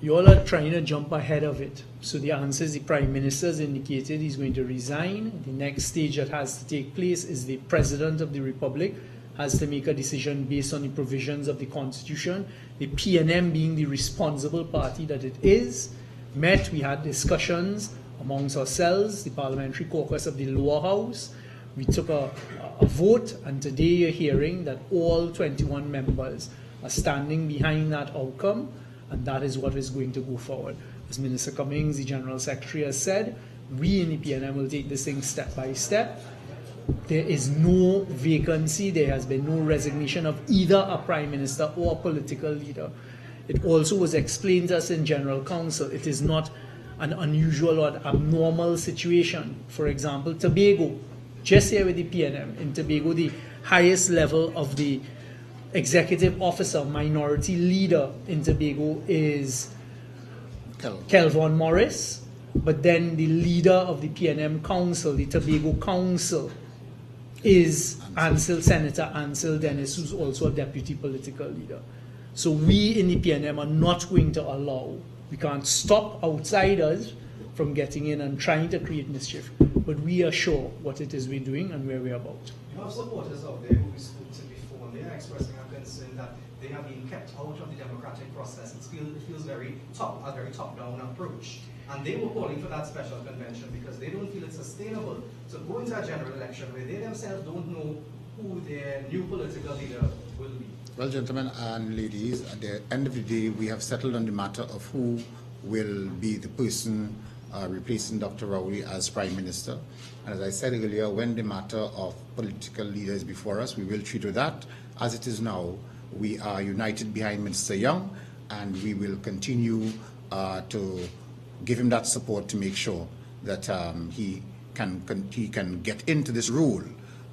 You all are trying to jump ahead of it. So the answer is the Prime Minister has indicated he's going to resign. The next stage that has to take place is the President of the Republic has to make a decision based on the provisions of the Constitution. The PNM, being the responsible party that it is, we had discussions amongst ourselves, the Parliamentary Caucus of the Lower House. We took a vote, and today you're hearing that all 21 members are standing behind that outcome, and that is what is going to go forward. As Minister Cummings, the General Secretary, has said, we in the PNM will take this thing step by step. There is no vacancy. There has been no resignation of either a Prime Minister or a political leader. It also was explained to us in General Council. It is not an unusual or abnormal situation. For example, Tobago, just here with the PNM, in Tobago, the highest level of the executive officer, minority leader in Tobago is Kelvin Morris, but then the leader of the PNM Council, the Tobago Council, is Senator Ansel Dennis, who's also a deputy political leader. So we in the PNM are not going to allow, we can't stop outsiders from getting in and trying to create mischief, but we are sure what it is we're doing and where we're about. You have supporters out there who we spoke to before, and they are expressing a concern that they have been kept out of the democratic process. It feels a very top-down approach. And they were calling for that special convention because they don't feel it's sustainable to go into a general election where they themselves don't know who their new political leader will be. Well, gentlemen and ladies, at the end of the day, we have settled on the matter of who will be the person replacing Dr. Rowley as Prime Minister. And as I said earlier, when the matter of political leader is before us, we will treat with that. As it is now, we are united behind Minister Young, and we will continue to give him that support to make sure that he can get into this role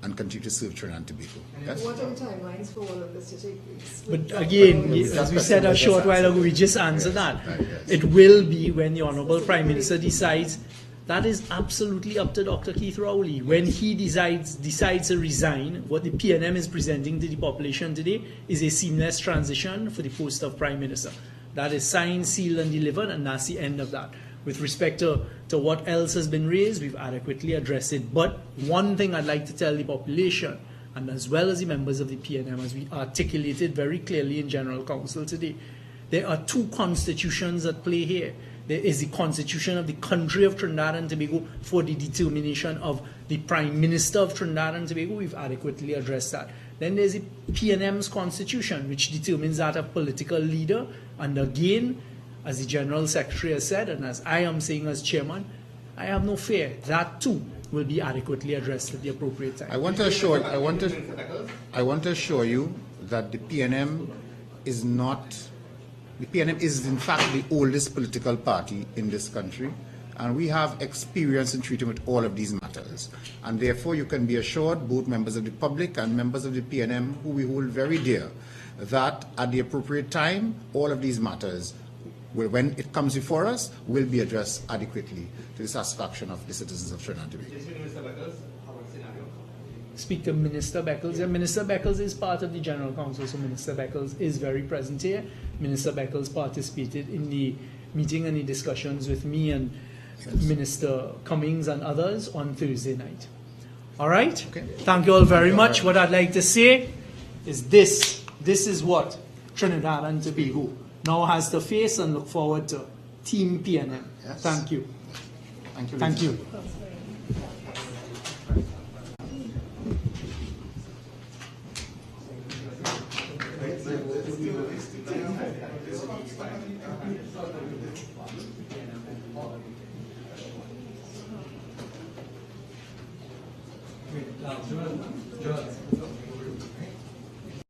and continue to serve Trinidad and Tobago. Yes? What are the timelines for all of this to take place? But again, as we said a short while ago, we just answered that. It will be when the Honourable Prime Minister decides. That is absolutely up to Dr. Keith Rowley. When he decides to resign, what the PNM is presenting to the population today is a seamless transition for the post of Prime Minister. That is signed, sealed, and delivered, and that's the end of that. With respect to what else has been raised, we've adequately addressed it. But one thing I'd like to tell the population, and as well as the members of the PNM, as we articulated very clearly in General Council today, there are two constitutions at play here. There is the constitution of the country of Trinidad and Tobago for the determination of the Prime Minister of Trinidad and Tobago. We've adequately addressed that. Then there's the PNM's constitution, which determines that of political leader. And again, as the General Secretary has said, and as I am saying as Chairman, I have no fear. That too will be adequately addressed at the appropriate time. I want to assure you that the PNM is not. The PNM is in fact the oldest political party in this country, and we have experience in treating with all of these matters. And therefore you can be assured, both members of the public and members of the PNM, who we hold very dear, that at the appropriate time, all of these matters, when it comes before us, will be addressed adequately to the satisfaction of the citizens of Trinidad and Tobago. Speak to Minister Beckles. Yeah, Minister Beckles is part of the General Council, so Minister Beckles is very present here. Minister Beckles participated in the meeting and the discussions with me and Minister Cummings and others on Thursday night. All right? Okay. Thank you all very much. What I'd like to say is this. This is what Trinidad and Tobago now has to face and look forward to. Team PNM. Yes. Thank you. Thank you. Thank you. Joel.